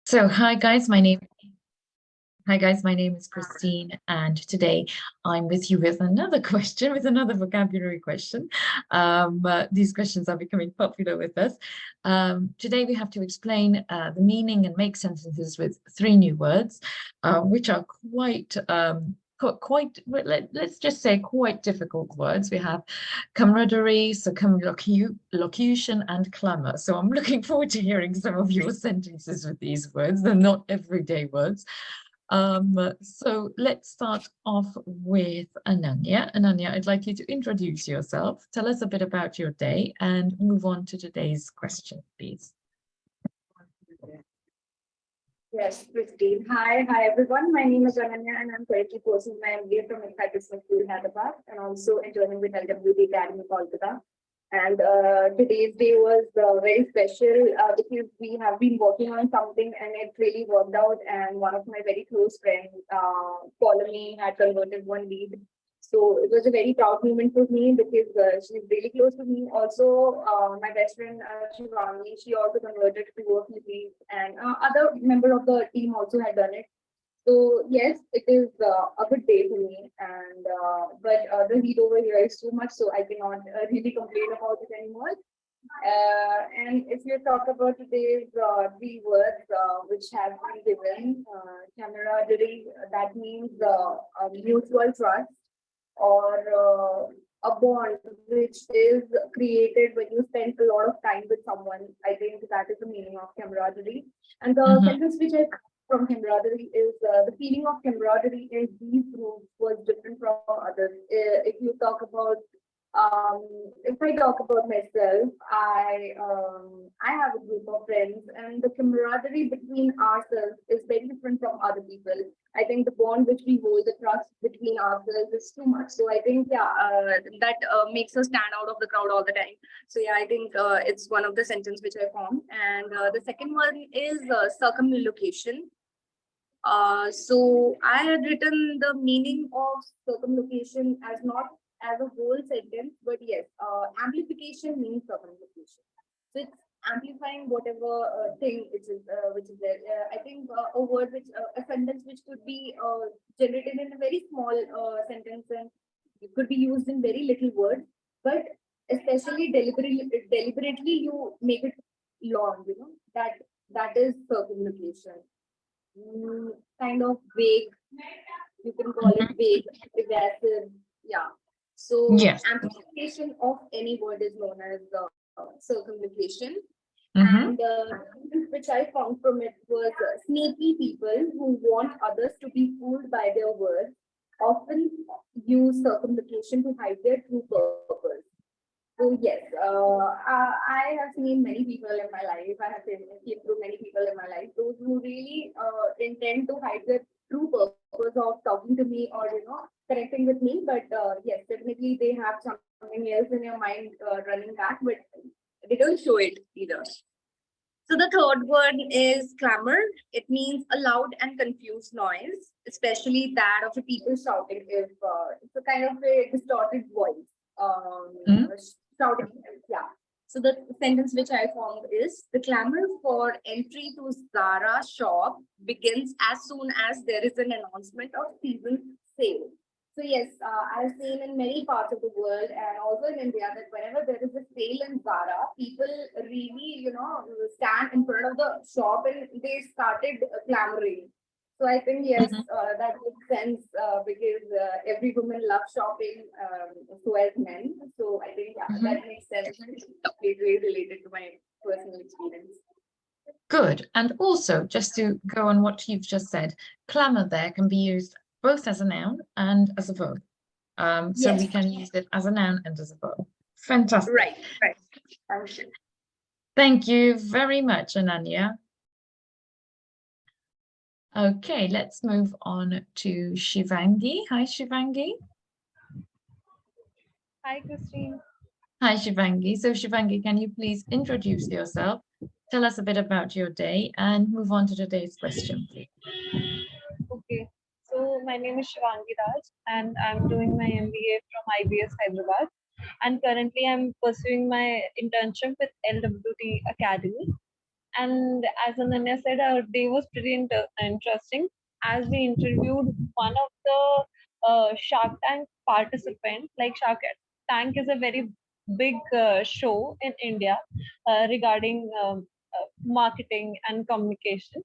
So, hi guys, my name is Christine, and today I'm with you with another question, with another vocabulary question. These questions are becoming popular with us. Today we have to explain the meaning and make sentences with three new words, which are let's just say quite difficult words. We have camaraderie, circumlocution, and clamor. So I'm looking forward to hearing some of your sentences with these words. They're not everyday words. So let's start off with Ananya. Ananya, I'd like you to introduce yourself, tell us a bit about your day, and move on to today's question, please. Yes, Christine. Hi everyone. My name is Ananya and I'm currently pursuing my MBA from Inside Business School, Hyderabad, and also interning with LWT Academy, Kolkata. And today's day was very special because we have been working on something and it really worked out. And one of my very close friends, followed me, had converted one lead. So it was a very proud moment for me because she's really close to me. Also, my best friend Shivani, she also converted to work with me, and other member of the team also had done it. So yes, it is a good day for me, and the heat over here is too much, so I cannot really complain about it anymore. And if you talk about today's three words which have been given, camaraderie, that means mutual trust or a bond which is created when you spend a lot of time with someone. I think that is the meaning of camaraderie. And the sentence which I from camaraderie is the feeling of camaraderie in these groups was different from others. If you talk about, if I talk about myself, I have a group of friends, and the camaraderie between ourselves is very different from other people. I think the bond which we hold, the trust between ourselves is too much. So I think, that makes us stand out of the crowd all the time. So yeah, I think it's one of the sentence which I found. And the second one is circumlocution. So I had written the meaning of circumlocution as not as a whole sentence, but yes, amplification means circumlocution. So it's amplifying whatever thing which is there. I think a word which a sentence which could be generated in a very small sentence, and it could be used in very little words, but especially deliberately you make it long. You know that is circumlocution. Kind of vague. You can call it vague, evasive. Yeah. So Yes. amplification of any word is known as circumlocution. Mm-hmm. And which I found from it was sneaky people who want others to be fooled by their words often use circumlocution to hide their true purpose. So yes, I have seen many people in my life. I have seen through many people in my life. Those who really intend to hide their true purpose of talking to me or connecting with me. But yes, definitely they have something else in your mind running back, but they don't show it either. So the third word is clamor. It means a loud and confused noise, especially that of the people shouting. If it's a kind of a distorted voice, shouting. Yeah. So the sentence which I found is the clamor for entry to Zara shop begins as soon as there is an announcement of season sale. So yes, I've seen in many parts of the world and also in India that whenever there is a sale in Zara, people really, stand in front of the shop and they started clamoring. So I think yes, that makes sense because every woman loves shopping, so as men. So I think that makes sense. It's related to my personal experience. Good. And also, just to go on what you've just said, clamor there can be used both as a noun and as a verb. So we can use it as a noun and as a verb. Fantastic. Right. Thank you very much, Ananya. Okay, let's move on to Shivangi. Hi, Shivangi. Hi, Christine. Hi, Shivangi. So, Shivangi, can you please introduce yourself? Tell us a bit about your day and move on to today's question, please. Okay, so my name is Shivangi Raj and I'm doing my MBA from IBS Hyderabad. And currently I'm pursuing my internship with LWT Academy. And as Ananya said, our day was pretty interesting as we interviewed one of the Shark Tank participants. Like Shark Tank is a very big show in India regarding marketing and communication.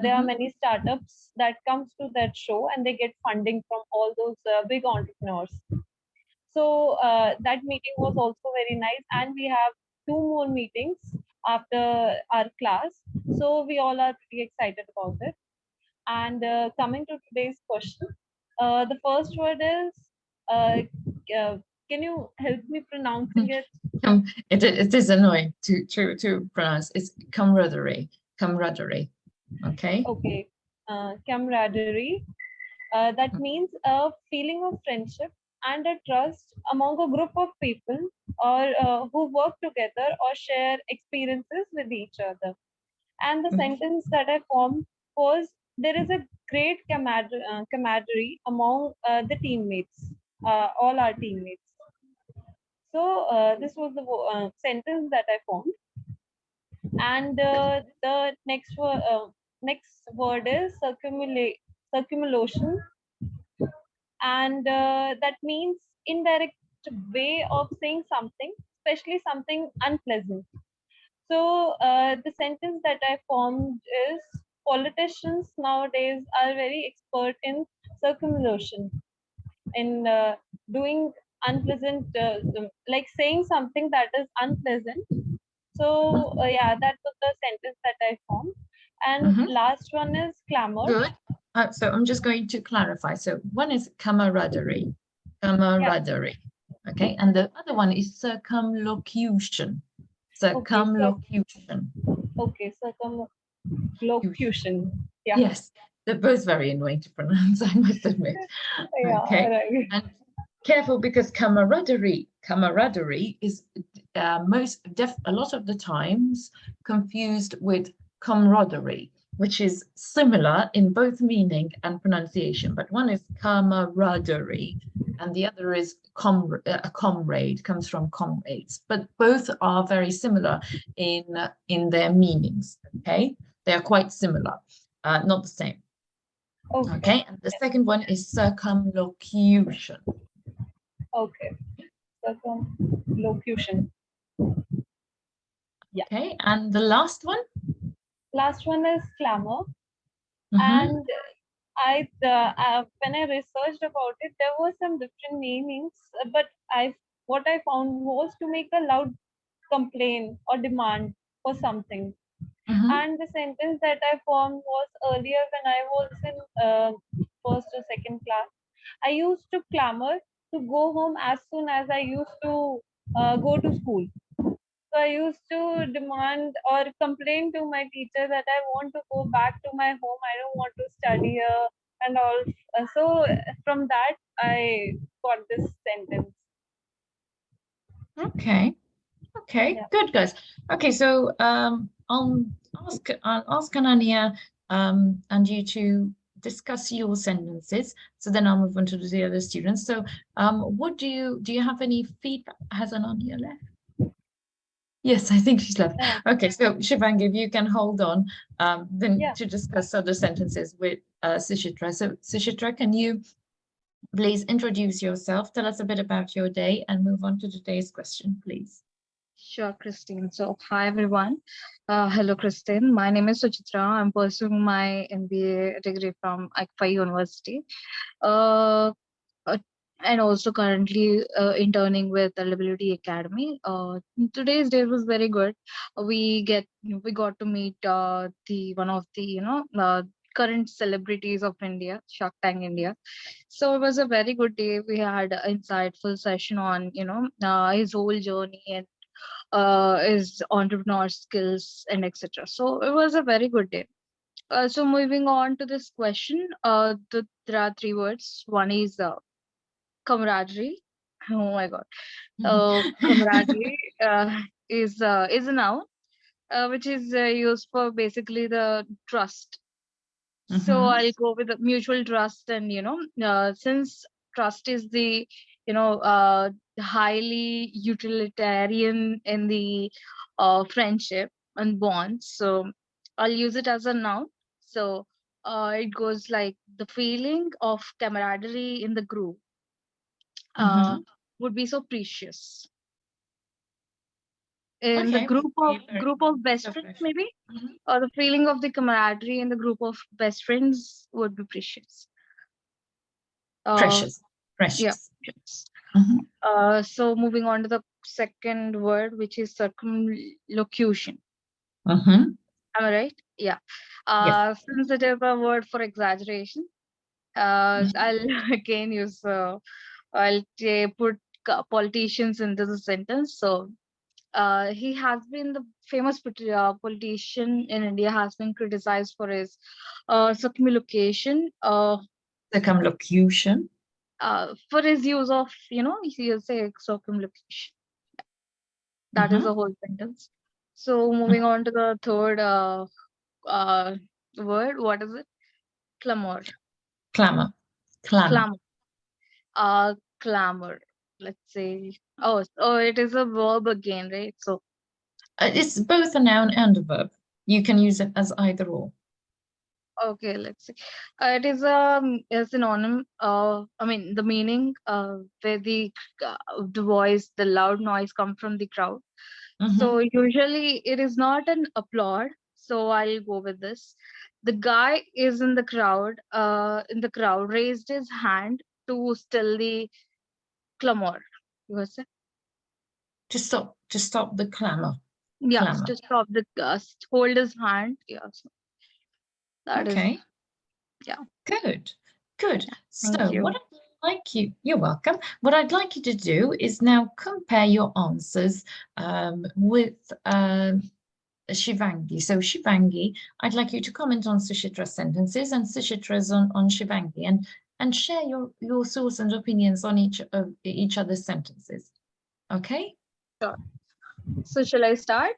There are many startups that comes to that show and they get funding from all those big entrepreneurs. So that meeting was also very nice, and we have two more meetings after our class. So we all are pretty excited about it. And coming to today's question, the first word is, uh, uh, can you help me pronouncing it? It is annoying to pronounce. It's camaraderie. Camaraderie. Okay. Okay, camaraderie. That means a feeling of friendship and a trust among a group of people or who work together or share experiences with each other. And the sentence that I formed was, there is a great camaraderie among the teammates, all our teammates. So this was the sentence that I formed. And the next word is circumlocution, and that means indirect way of saying something, especially something unpleasant. So the sentence that I formed is, politicians nowadays are very expert in circumlocution, in doing unpleasant, like saying something that is unpleasant. So yeah, that was the sentence that I formed. And last one is clamor. Good. So I'm just going to clarify. So one is camaraderie, camaraderie. Okay, and the other one is circumlocution. Circumlocution. Okay, circumlocution. Yeah. Yes, they're both very annoying to pronounce, I must admit. Yeah, Okay, right. and careful, because camaraderie is a lot of the times confused with camaraderie, which is similar in both meaning and pronunciation, but one is camaraderie and the other is a comrade, comes from comrades, but both are very similar in their meanings. Okay, they are quite similar, not the same. Okay, and the second one is circumlocution. Okay, circumlocution. Yeah. Okay, and the last one? Last one is clamor. And when I researched about it, there were some different meanings, but what I found was to make a loud complaint or demand for something. And the sentence that I formed was, earlier when I was in first or second class, I used to clamor to go home as soon as I used to go to school. So I used to demand or complain to my teacher that I want to go back to my home. I don't want to study here and all. So from that, I got this sentence. Okay. Okay, Yeah. good, guys. Okay, so I'll ask Ananya and you to discuss your sentences. So then I'll move on to the other students. So what do you have any feedback? Has Ananya left? Yes, I think she's left. Yeah. Okay, so Shivangi, if you can hold on, then Yeah. to discuss other sentences with Suchitra. So Suchitra, can you please introduce yourself, tell us a bit about your day, and move on to today's question, please. Sure, Christine. So, hi everyone. Hello, Christine. My name is Suchitra. I'm pursuing my MBA degree from ICFI University. Uh, uh, and also currently interning with LWT Academy. Today's day was very good. We got to meet the one of the current celebrities of India, Shark Tank India. So it was a very good day. We had an insightful session on his whole journey and his entrepreneur skills and etc. So it was a very good day. So moving on to this question, there are three words. One is camaraderie. Oh my god. Camaraderie is a noun, which is used for basically the trust. So I'll go with the mutual trust, and since trust is the highly utilitarian in the friendship, and bonds. So I'll use it as a noun. So it goes like the feeling of camaraderie in the group uh, Mhm. would be so precious. In the Okay, would be very group of best friends, different. maybe, Mhm. or the feeling of the camaraderie in the group of best friends would be precious. Uh, Precious, yeah. precious. Yes. Mhm. So moving on to the second word, which is circumlocution. Mhm. Am I right? Yeah. Yes. Since it is a word for exaggeration, Mhm. I'll again use put politicians into the sentence. So he has been the famous politician in India has been criticized for his circumlocution, Circumlocution. for his use of, he'll say circumlocution. That is Mhm. the whole sentence. So moving on to the third uh, word, what is it? Clamor. Clamor. Clamor. Clamor. Clamor. Let's say. Oh, it is a verb again, right? So It's both a noun and a verb. You can use it as either or. okay, let's see. It is a synonym. I mean, the meaning where the voice, the loud noise, come from the crowd. So Mhm. usually it is not an applaud. So I'll go with this. The guy is in the crowd. Raised his hand to still the clamor. You were saying? To stop the clamor. Yes, Clamor. to stop the hold his hand. Yes, that is Okay. yeah. Good. Good. Thank So what you. I'd like you, you're welcome. What I'd like you to do is now compare your answers with Shivangi. So Shivangi, I'd like you to comment on Sushitra's sentences and Sushitra's on Shivangi and share your thoughts and opinions on each other's sentences. Okay? Sure. So shall I start?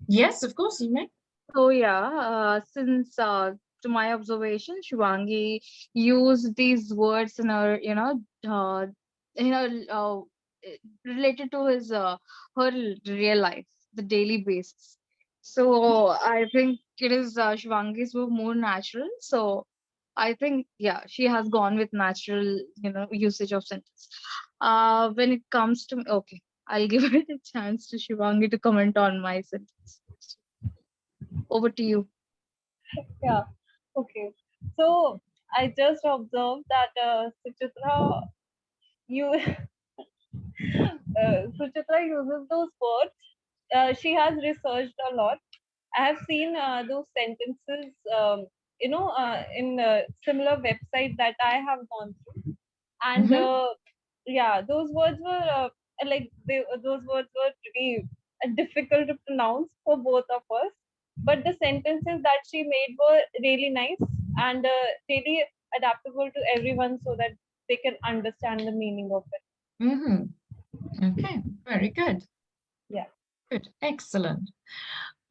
Yes, of course you may. So yeah, since to my observation, Shivangi used these words in her, you know, related to his her real life, the daily basis. So I think it is Shivangi's were more natural. So I think yeah, she has gone with natural, usage of sentence. When it comes to okay, I'll give it a chance to Shivangi to comment on my sentence. Over to you. Yeah. Okay. So I just observed that Suchitra, you Suchitra uses those words. She has researched a lot. I have seen those sentences, in similar websites that I have gone through, and Mhm. yeah, those words were those words were pretty difficult to pronounce for both of us. But the sentences that she made were really nice and really adaptable to everyone, so that they can understand the meaning of it. Mhm. Okay, very good. Yeah. Good. Excellent.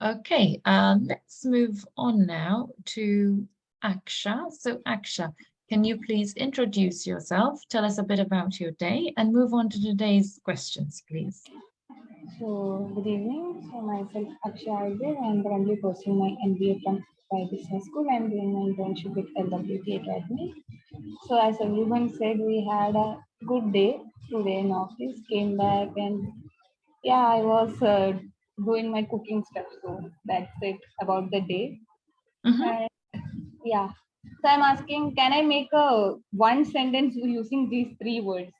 Okay, let's move on now to Aksha. So Aksha, can you please introduce yourself, tell us a bit about your day, and move on to today's questions, please. So, good evening. So, myself, Akshay Ayudir. I am currently pursuing my MBA from by Business School. I am doing my internship with LWT Academy. So, as everyone said, we had a good day today in office. Came back and yeah, I was doing my cooking stuff. So, that's it about the day. Mhm. And yeah, so I'm asking, can I make a one sentence using these three words?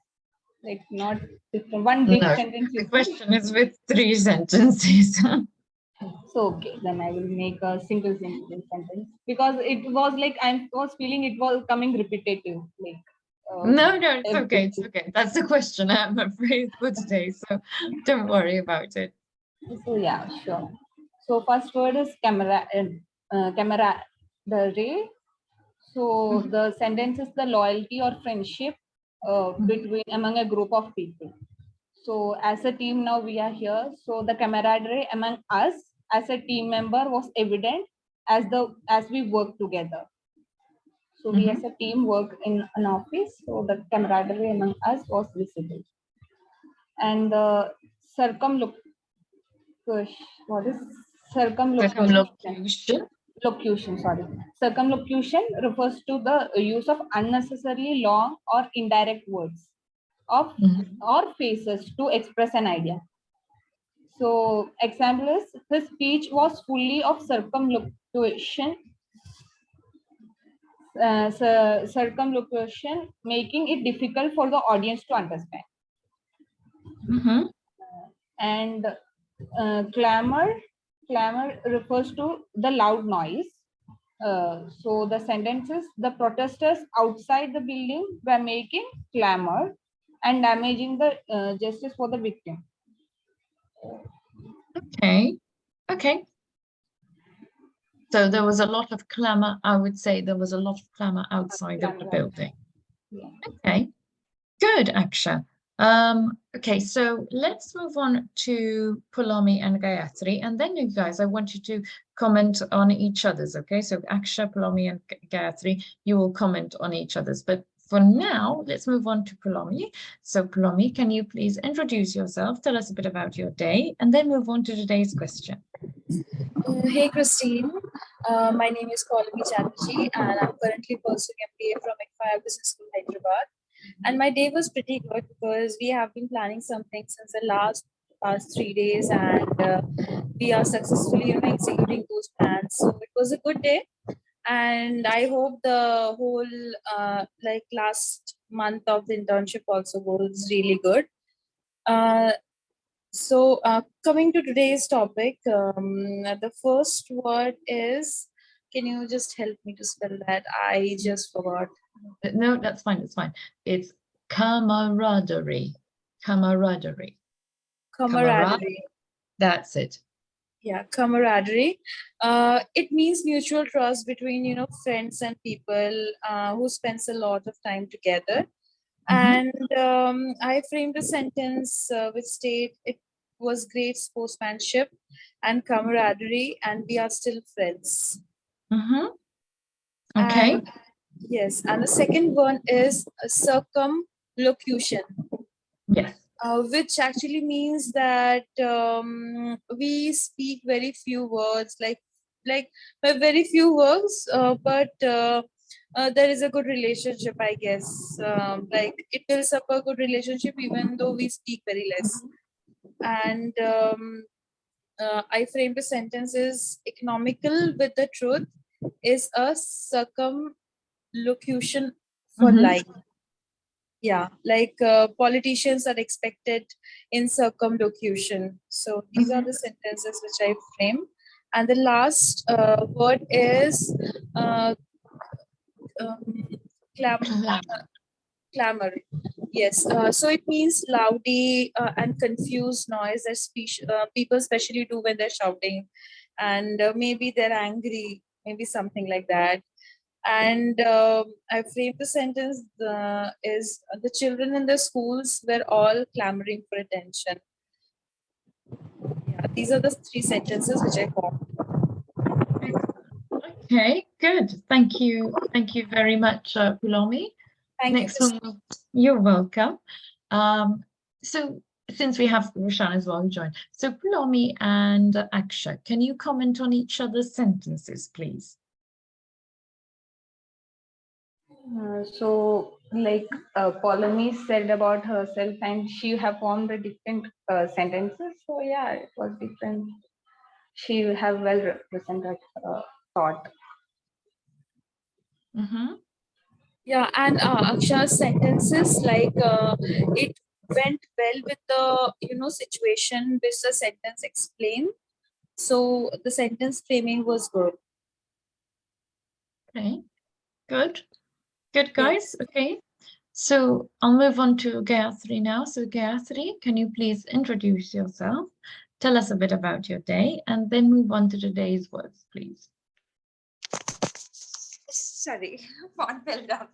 Like not different. One big No, sentence the is good. question is with three sentences. So okay, then I will make a single sentence because it was like I was feeling it was coming repetitive, like uh, No, no, it's okay. It's everything. okay. That's the question I'm afraid for today. So don't worry about it. So yeah, sure. So first word is camera, camera, the ray. So Mhm. the sentence is the loyalty or friendship Mhm. between among a group of people. So as a team now we are here. So the camaraderie among us as a team member was evident as we work together. So we as Mhm. a team work in an office. So the camaraderie among us was visible. And the circumlocution. What is Circumlocution. Circumlocution refers to the use of unnecessarily long or indirect words of or phrases to express an idea. So, example is his speech was fully of circumlocution, making it difficult for the audience to understand. And clamor refers to the loud noise. So the sentence is, the protesters outside the building were making clamor and damaging the justice for the victim. Okay. So there was a lot of clamor. I would say there was a lot of clamor outside of the building. Yeah. Okay, good, Aksha. Okay, so let's move on to Pulami and Gayatri, and then you guys, I want you to comment on each other's. Okay, so Aksha, Pulami, and Gayatri, you will comment on each other's. But for now, let's move on to Pulami. So Pulami, can you please introduce yourself, tell us a bit about your day, and then move on to today's question. Hey Christine, my name is Pulami Chatterjee and I'm currently pursuing MBA from ICFI Business School, Hyderabad. And my day was pretty good because we have been planning something since the past 3 days and we are successfully executing those plans. So it was a good day and I hope the whole last month of the internship also goes really good. So coming to today's topic, the first word is, can you just help me to spell that? I just forgot. No, that's fine. It's fine. It's camaraderie. Camaraderie. Camaraderie. That's it. Yeah, camaraderie. It means mutual trust between friends and people who spends a lot of time together. And I framed a sentence which state it was great sportsmanship and camaraderie, and we are still friends. Okay. And, yes, and the second one is circumlocution. Yes. Which actually means that we speak very few words, very few words, but there is a good relationship, I guess. It builds up a good relationship even though we speak very less. And I framed the sentence as economical with the truth is a circumlocution for lying. Yeah, politicians are expected in circumlocution. So these are the sentences which I frame. And the last word is clamor. Yes, so it means loudy and confused noise that people especially do when they're shouting. And maybe they're angry, maybe something like that. And I framed the sentence is the children in the schools were all clamoring for attention. Yeah, these are the 3 sentences which I formed. Okay, good. Thank you. Thank you very much, Pulami. Next one, you're welcome. So since we have Roshan as well who joined, so Pulami and Aksha, can you comment on each other's sentences, please? Pulami said about herself and she have formed the different sentences. So yeah, it was different. She have well represented thought. Yeah, and Aksha's sentences it went well with the situation which the sentence explained. So the sentence framing was good. Okay, good. Good, guys. Okay, so I'll move on to Gayatri now. So Gayatri, can you please introduce yourself, tell us a bit about your day, and then move on to today's words, please. Sorry, phone fell down.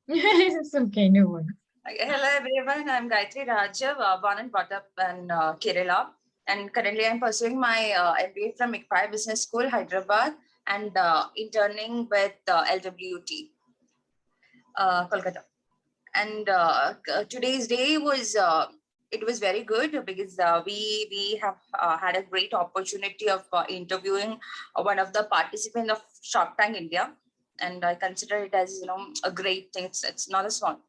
It's okay, no worries. Hello everyone, I'm Gayatri Rajav, born and brought up in Kerala, and currently I'm pursuing my MBA from ICFI Business School, Hyderabad, and interning with LWT, Kolkata. And today's day was it was very good because we have had a great opportunity of interviewing one of the participants of Shark Tank India, and I consider it as a great thing. It's not a small thing.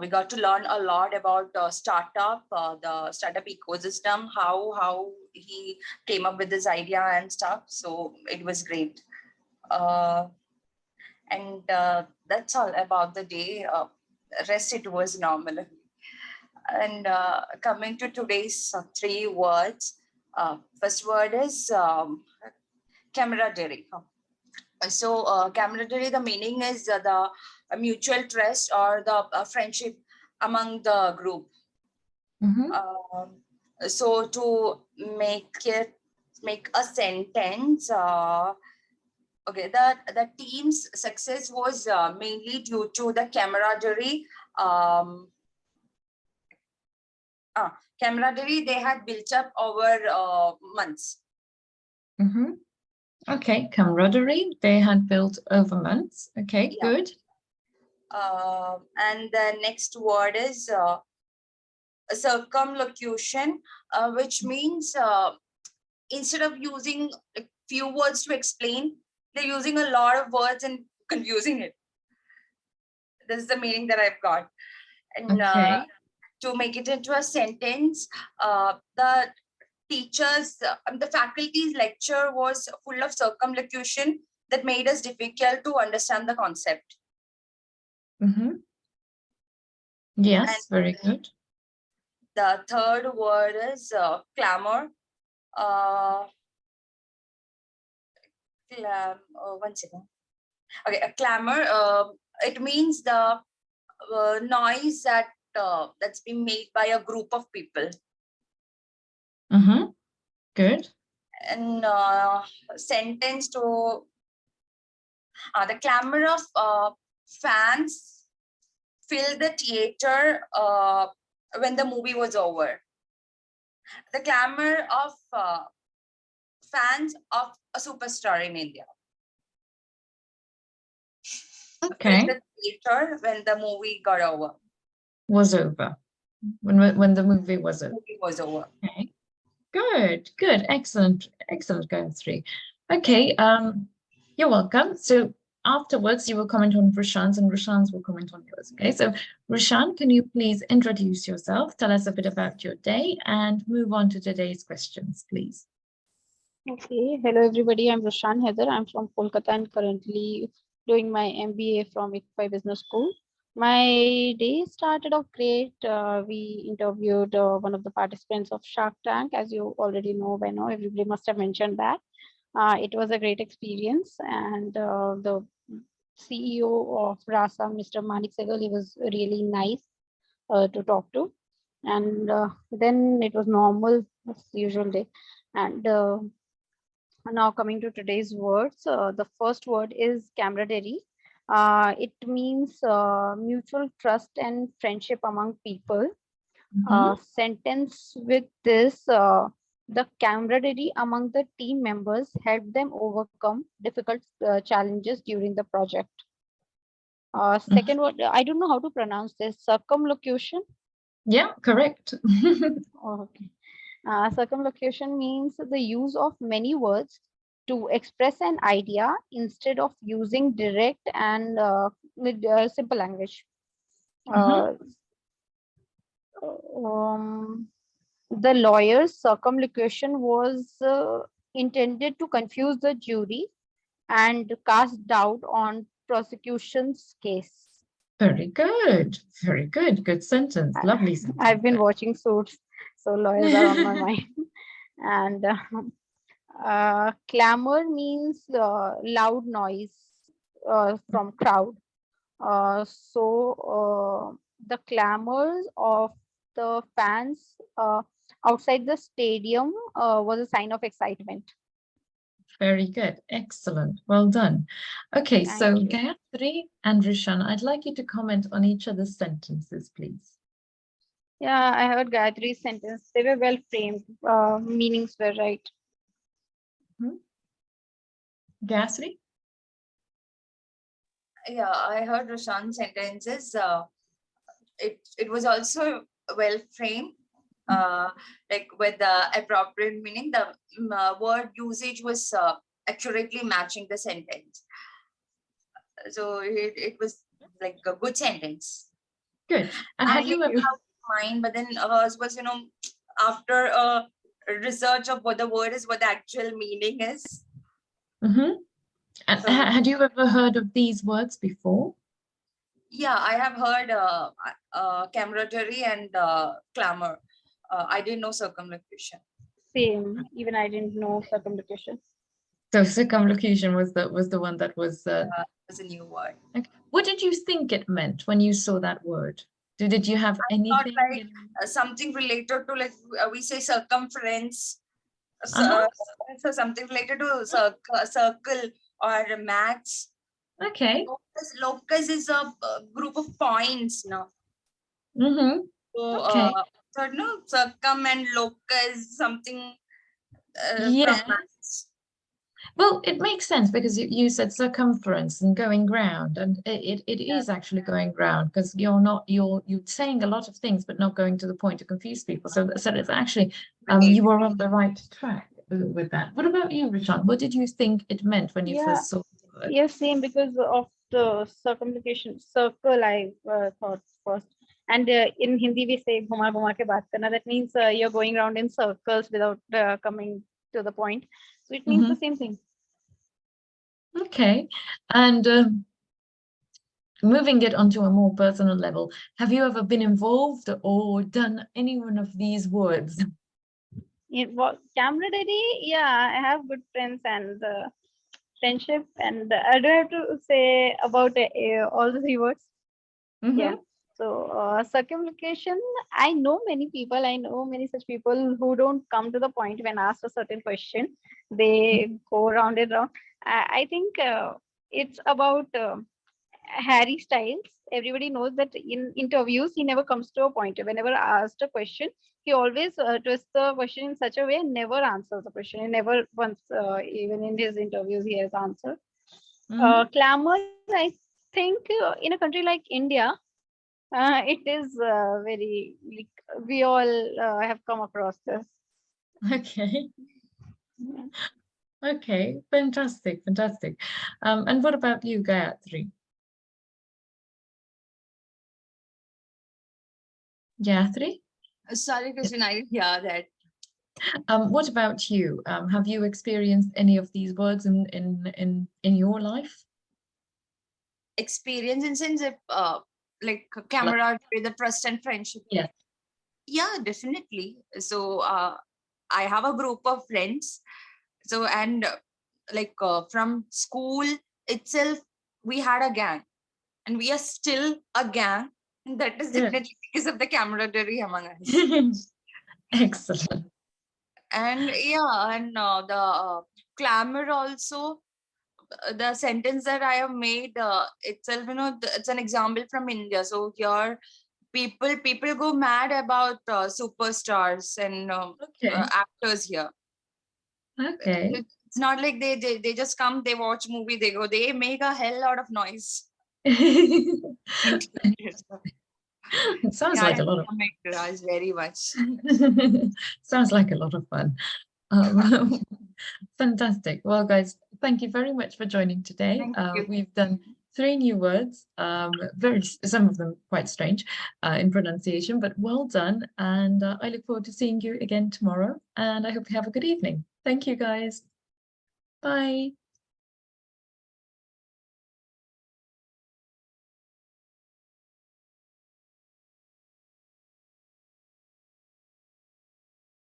We got to learn a lot about the startup ecosystem, how he came up with this idea and stuff. So it was great. And that's all about the day. Rest it was normal. And coming to today's 3 words, first word is camaraderie. So camaraderie, the meaning is the mutual trust or the friendship among the group. So to make a sentence, okay, the team's success was mainly due to the camaraderie. Camaraderie they had built up over months. Okay, camaraderie they had built over months. Okay, Yeah. good. And the next word is circumlocution, which means instead of using a few words to explain, they're using a lot of words and confusing it. This is the meaning that I've got. And Okay. to make it into a sentence, the teachers, the faculty's lecture was full of circumlocution that made us difficult to understand the concept. Yes, And very good. the third word is clamor. One second. Okay, a clamor. It means the noise that's been made by a group of people. Good. And sentence to the clamor of fans filled the theater when the movie was over. The clamor of fans of a superstar in India. Okay. Filled the theater when the movie got over. Was over. When the movie was over. Movie was over. Okay. Good, good, excellent, excellent going through. Okay, you're welcome. So afterwards you will comment on Rushan's and Rushan's will comment on yours. Okay, so Rushan, can you please introduce yourself, tell us a bit about your day and move on to today's questions, please. Okay, hello everybody, I'm Roshan Heather. I'm from Kolkata and currently doing my MBA from ICFI Business School. My day started off great. We interviewed one of the participants of Shark Tank. As you already know by now, everybody must have mentioned that. It was a great experience, and the CEO of RASA, Mr. Manik Sehgal, he was really nice to talk to. And then it was normal, as usual day. And now coming to today's words, the first word is camaraderie. It means mutual trust and friendship among people. Sentence with this, the camaraderie among the team members helped them overcome difficult challenges during the project. Second word, I don't know how to pronounce this, circumlocution. Yeah, correct. Okay. Circumlocution means the use of many words to express an idea instead of using direct and with simple language. The lawyer's circumlocution was intended to confuse the jury and cast doubt on prosecution's case. Very good. Very good. Good sentence. Lovely sentence. I've been watching Suits, so lawyers are on my mind. And clamor means loud noise from crowd. So the clamors of the fans outside the stadium was a sign of excitement. Very good. Excellent. Well done. Okay, Thank so you. Gayatri and Rishan, I'd like you to comment on each of the sentences, please. Yeah, I heard Gayatri's sentence. They were well framed. Meanings were right. Gayatri? Yeah, I heard Roshan's sentences. It was also well framed, like with the appropriate meaning. The word usage was accurately matching the sentence. So it was like a good sentence. Good. And have you ever? Mine, but then hers was, after a research of what the word is, what the actual meaning is. And So, had you ever heard of these words before? yeah, I have heard camaraderie and clamor. I didn't know circumlocution. Same. Even I didn't know circumlocution. So circumlocution was the one that was was a new word. Okay. What did you think it meant when you saw that word? Did you have anything? Like something related to, like we say circumference. So something related to circle or maths. Okay. Locus is a group of points now. So, Okay. so no, circum and locus, something Yeah. from maths. Well, it makes sense because you said circumference and going round, and it is actually going round because you're saying a lot of things but not going to the point to confuse people. So it's actually you were on the right track with that. What about you, Rishan? What did you think it meant when you first saw the word? Yes, same, because of the circumlocution. Circle, I thought first. And in Hindi, we say "ghuma ghuma ke baat karna." That means you're going around in circles without coming to the point. So it means the same thing. Okay. And moving it onto a more personal level, have you ever been involved or done any one of these words? Camaraderie, yeah, I have good friends and friendship, and I do have to say about all the 3 words. Yeah. So circumlocution, I know many people, I know many such people who don't come to the point when asked a certain question. They go round and round. I think it's about Harry Styles. Everybody knows that in interviews, he never comes to a point. Whenever asked a question, he always twists the question in such a way and never answers the question. He never once, even in his interviews, he has answered. Clamor, I think in a country like India, it is very, like, we all have come across this. Okay. Okay, fantastic. And what about you, Gayatri? Gayatri? Sorry, Christine, I didn't hear that. What about you? Have you experienced any of these words in your life? Experience in sense of like camaraderie, the trust and friendship. Yes. Yeah, definitely. So I have a group of friends. So and like from school itself, we had a gang, and we are still a gang. And that is definitely because of the camaraderie among us. Excellent. And yeah, and the clamor also. The sentence that I have made itself, it's an example from India. So here, people go mad about superstars and actors here. Okay. It's not like they just come, they watch movie, they go, they make a hell lot of noise. It sounds like a lot of Raj, very much. sounds like a lot of fun. Fantastic. Well, guys, thank you very much for joining today. We've done 3 new words, some of them quite strange in pronunciation, but well done. And I look forward to seeing you again tomorrow. And I hope you have a good evening. Thank you, guys. Bye.